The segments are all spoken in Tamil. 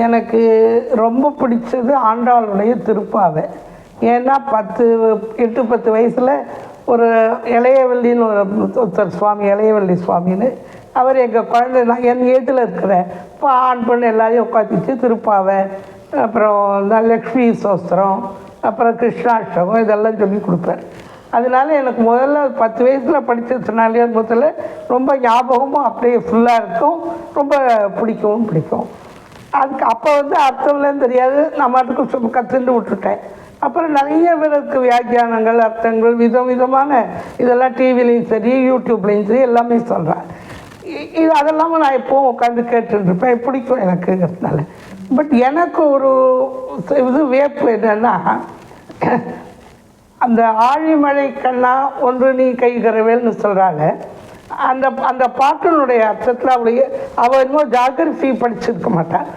எனக்கு ரொம்ப பிடிச்சது ஆண்டாளுடைய திருப்பாவை. ஏன்னா 8-10 வயசில் ஒரு இளையவல்லின்னு ஒருத்தர் சுவாமி, இளையவல்லி சுவாமின்னு அவர் எங்கள் குழந்தை, நான் என் ஏட்டில் இருக்கிறேன். இப்போ ஆண் பெண் எல்லாரையும் உட்காந்துச்சு திருப்பாவை, அப்புறம் லக்ஷ்மி சோஸ்திரம், அப்புறம் கிருஷ்ணாஷ்டகம் இதெல்லாம் சொல்லி கொடுப்பேன். அதனால எனக்கு முதல்ல 10 வயசில் படித்ததுனாலே முதல்ல ரொம்ப ஞாபகமும் அப்படியே ஃபுல்லாக இருக்கும், ரொம்ப பிடிக்கும். அதுக்கு அப்போ அர்த்தம்லாம் தெரியாது, நான் மட்டுக்கு கற்றுண்டு விட்டுட்டேன். அப்புறம் நிறைய பேருக்கு வியாக்கியானங்கள், அர்த்தங்கள், விதமான இதெல்லாம் டிவிலையும் சரி யூடியூப்லேயும் சரி எல்லாமே சொல்கிறேன். அதெல்லாமல் நான் எப்போவும் உட்காந்து கேட்டுருப்பேன், பிடிக்கும் எனக்குங்கிறதுனால. பட் எனக்கு ஒரு வியப்பு என்னென்னா, அந்த ஆழிமழை கண்ணா ஒன்று நீ கைகரவேல்னு சொல்கிறாங்க. அந்த பாட்டினுடைய அர்த்தத்தில் அவள் இன்னும் ஜாகிரஃபி படிச்சிருக்க மாட்டாள்.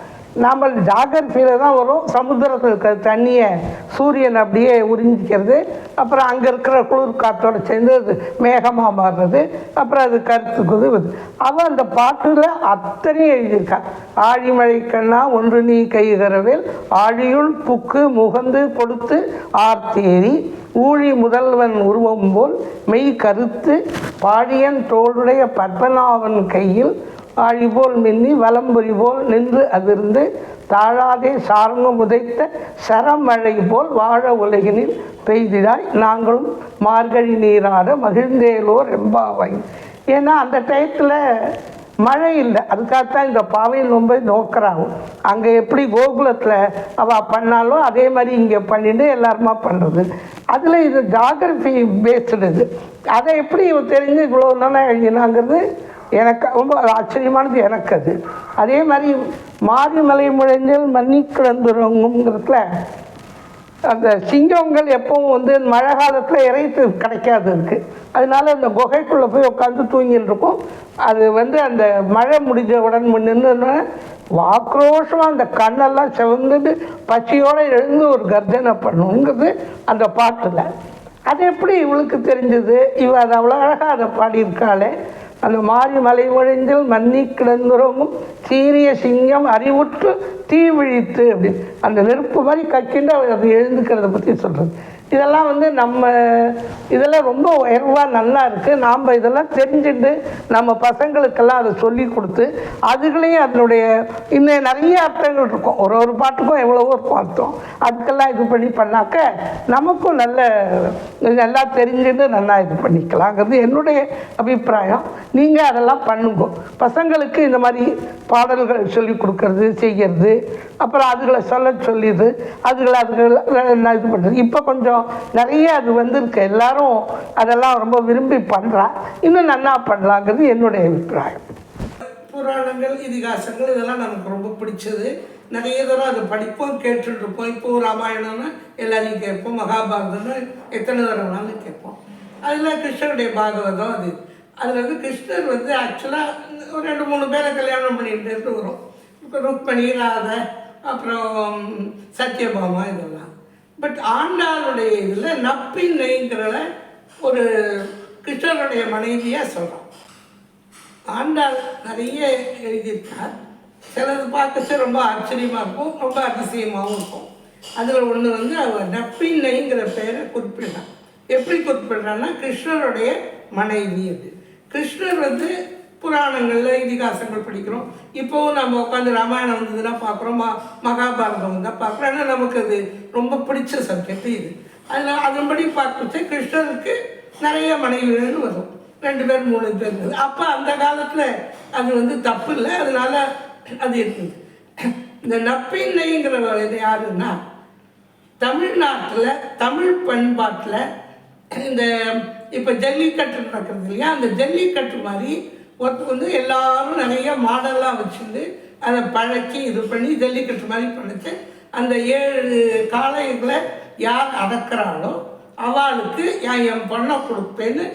நாம் ஜாகிரஃபியில் தான் வரும், சமுத்திரத்தில் இருக்கிற தண்ணியை சூரியன் அப்படியே உறிஞ்சிக்கிறது, அப்புறம் அங்கே இருக்கிற குளிர் காற்றோடு சேர்ந்து அது மேகமாக மாறுறது, அப்புறம் அது கருத்துக்குது. அவள் அந்த பாட்டில் அத்தனையும் எழுதியிருக்கா. ஆழிமழை கண்ணா ஒன்று நீ கைகரவேல், ஆழியுள் புக்கு முகந்து கொடுத்து ஆர்த்தேரி, ஊழி முதல்வன் உருவம் போல் மெய் கருத்து, பாழியன் தோளுடைய பத்மநாபன் கையில் ஆழிபோல் மின்னி வலம்புரி போல் நின்று அதிர்ந்து, தாழாதே சார்ங்கம் உதைத்த சரமழை போல் வாழ உலகினில் பெய்திடாய், நாங்களும் மார்கழி நீராட மகிழ்ந்தேலோர் எம்பாவை. ஏன்னா அந்த டயத்தில் மழை இல்லை, அதுக்காகத்தான் இந்த பாவை ரொம்ப நோக்கறாகும். அங்கே எப்படி கோகுலத்தில் அவள் பண்ணாலும் அதே மாதிரி இங்கே பண்ணிட்டு எல்லாருமா பண்ணுறது. அதில் இது ஜாகிரஃபி பேஸ்டு. அதை எப்படி தெரிஞ்சு இவ்வளோ நல்லா எழுதினாங்கிறது எனக்கு ரொம்ப ஆச்சரியமானது எனக்கு. அதே மாதிரி மாரிமலை முழஞ்சல் மன்னி கிடந்துறங்குங்கிறதுல அந்த சிங்கங்கள் எப்பவும் மழை காலத்தில் இறைத்து கிடைக்காது இருக்குது. அதனால அந்த குகைக்குள்ளே போய் உட்காந்து தூங்கிட்டு இருக்கும். அது அந்த மழை முடிஞ்ச உடன் நின்று ஆக்ரோஷமாக அந்த கண்ணெல்லாம் செவந்துட்டு பச்சையோடு எழுந்து ஒரு கர்ஜனை பண்ணுங்கிறது அந்த பாட்டில். அது எப்படி இவளுக்கு தெரிஞ்சது? இவள் அதை அவ்வளோ அழகாக அதை பாடியிருக்காளே. அந்த மாறி மலை ஒழிஞ்சில் மன்னி கிடந்துறங்கும் சீரிய சிங்கம் அறிவுற்று தீ விழித்து அப்படின்னு அந்த நெருப்பு மாதிரி கக்கிண்டு அது எழுந்துக்கிறத பற்றி சொல்கிறது. இதெல்லாம் நம்ம இதெல்லாம் ரொம்ப உயர்வாக நல்லா இருக்குது. நாம் இதெல்லாம் தெரிஞ்சுட்டு நம்ம பசங்களுக்கெல்லாம் அதை சொல்லி கொடுத்து அதுகளையும் அதனுடைய இன்னும் நிறைய அர்த்தங்கள் இருக்கும். ஒரு பாட்டுக்கும் எவ்வளவோ இருக்கும் அர்த்தம். அதுக்கெல்லாம் இது பண்ணாக்க நமக்கும் நல்லா தெரிஞ்சுட்டு நல்லா இது பண்ணிக்கலாங்கிறது என்னுடைய அபிப்பிராயம். நீங்கள் அதெல்லாம் பண்ணுங்க. பசங்களுக்கு இந்த மாதிரி பாடல்கள் சொல்லி கொடுக்கறது, செய்கிறது, அப்புறம் அதுகளை சொல்லிது, அதுகளை இது பண்ணுறது. இப்போ கொஞ்சம் நிறைய அது வந்திருக்கு, எல்லாரும் அதெல்லாம் ரொம்ப விரும்பி பண்ணுறா. இன்னும் நல்லா பண்ணலாங்கிறது என்னுடைய அபிப்பிராயம். புராணங்கள், இதிகாசங்கள் இதெல்லாம் நமக்கு ரொம்ப பிடிச்சது. நிறைய தரம் அதை படிப்போம், கேட்டுருப்போம். இப்போ ராமாயணம்னு எல்லாரையும் கேட்போம், மகாபாரதம்னு எத்தனை தடவைனாலும் கேட்போம். அதில் கிருஷ்ணனுடைய பாகவதம் அதில் கிருஷ்ணர் ஆக்சுவலாக ஒரு 2-3 பேரை கல்யாணம் பண்ணிட்டு வரும். இப்போ ருக்மணி, ராதை, அப்புறம் சத்யபாமா இதெல்லாம். பட் ஆண்டாளுடைய இதில் நப்பின்னைங்கிறத ஒரு கிருஷ்ணனுடைய மனைவியாக சொல்கிறான். ஆண்டாள் நிறைய எழுதியிருக்கார். சிலது பார்க்கச்சு ரொம்ப ஆச்சரியமாக இருக்கும், ரொம்ப அதிசயமாகவும் இருக்கும். அதில் ஒன்று அவர் நப்பின்னைங்கிற பேரை குறிப்பிடுறான். எப்படி குறிப்பிடுறான்னா கிருஷ்ணருடைய மனைவி. அது கிருஷ்ணர் புராணங்களில் இதிகாசங்கள் படிக்கிறோம். இப்போவும் நம்ம உட்காந்து ராமாயணம் வந்ததுன்னா பார்க்குறோம், மகாபாரதம் வந்தால் பார்க்குறோம். ஆனால் நமக்கு அது ரொம்ப பிடிச்ச சப்ஜெக்ட் இது. அதனால் அதன்படி பார்த்துட்டு கிருஷ்ணருக்கு நிறைய மனைவிகள் வரும், 2 பேர் 3 பேர் இருந்தது. அப்போ அந்த காலத்தில் அது தப்பு இல்லை, அதனால அது இருக்குது. இந்த நப்பின்னைங்கிறவர் இது யாருன்னா, தமிழ்நாட்டில் தமிழ் பண்பாட்டில் இந்த இப்போ ஜல்லிக்கட்டு நடக்கிறது இல்லையா, அந்த ஜல்லிக்கட்டு மாதிரி ஒருத்தர் எல்லாரும் நிறைய மாடெல்லாம் வச்சுருந்து அதை பழக்கி இது பண்ணி ஜல்லிக்கட்டு மாதிரி பண்ணிச்சு. அந்த 7 காளைகளை யார் அடக்கிறாளோ அவளுக்கு என் பொண்ணை கொடுப்பேன்னு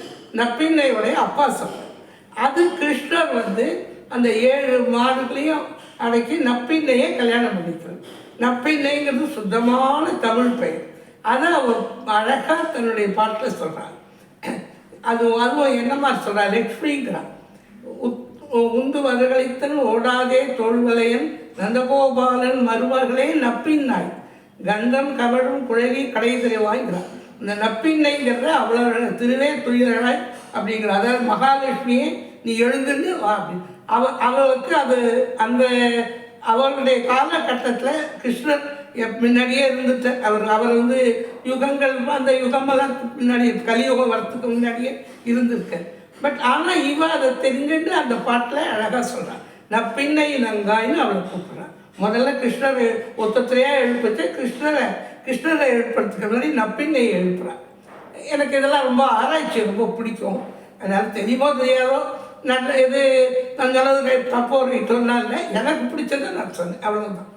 நப்பின்னையுடைய அப்பா சொல்கிறார். அது கிருஷ்ணர் அந்த 7 மாடுகளையும் அடக்கி நப்பின்னையை கல்யாணம் பண்ணிக்கிறார். நப்பின்னைங்கிறது சுத்தமான தமிழ் பெயர். அதை அவர் அழகாக தன்னுடைய பாட்டில் சொல்கிறார். அதுவும் என்ன மாதிரி சொல்கிறார், லக்ஷ்மிங்கிறான். உந்து வருகளித்தன் ஓடாதே தோல்வலையன் நந்தகோபாலன் மருமகளே நப்பின்னாய் கந்தம் கவழும் குழலி கடை தெளிவாய்கிறார். இந்த நப்பின்னைங்கிறத அவ்வளோ திருவே துயிலாய் அப்படிங்கிற, அதாவது மகாலட்சுமியை நீ எழுந்துன்னு வா அப்படின்னு. அவளுக்கு அது அந்த அவர்களுடைய காலகட்டத்தில் கிருஷ்ணர் முன்னாடியே இருந்துட்டு அவர் வந்து யுகங்கள் அந்த யுகமெல்லாம் முன்னாடி கலியுகம் வரத்துக்கு முன்னாடியே இருந்திருக்க. பட் ஆனால் இவன் அதை தெரிஞ்சுட்டு அந்த பாட்டில் அழகாக சொல்கிறான். நான் பின்னை நங்காயின்னு அவளை கூப்பிட்றான். முதல்ல கிருஷ்ணரை ஒத்தத்திரையாக எழுப்பிச்சு கிருஷ்ணரை எழுப்புறதுக்கு முன்னாடி நப்பின்னை எழுப்புறான். எனக்கு இதெல்லாம் ரொம்ப ஆராய்ச்சி ரொம்ப பிடிக்கும். அதனால் தெரியுமோ தெரியாதோ நல்ல இது நல்லது தப்போ ரைட்டோன்னா இல்லை, எனக்கு பிடிச்சதை நான் சொன்னேன், அவ்வளோதான்.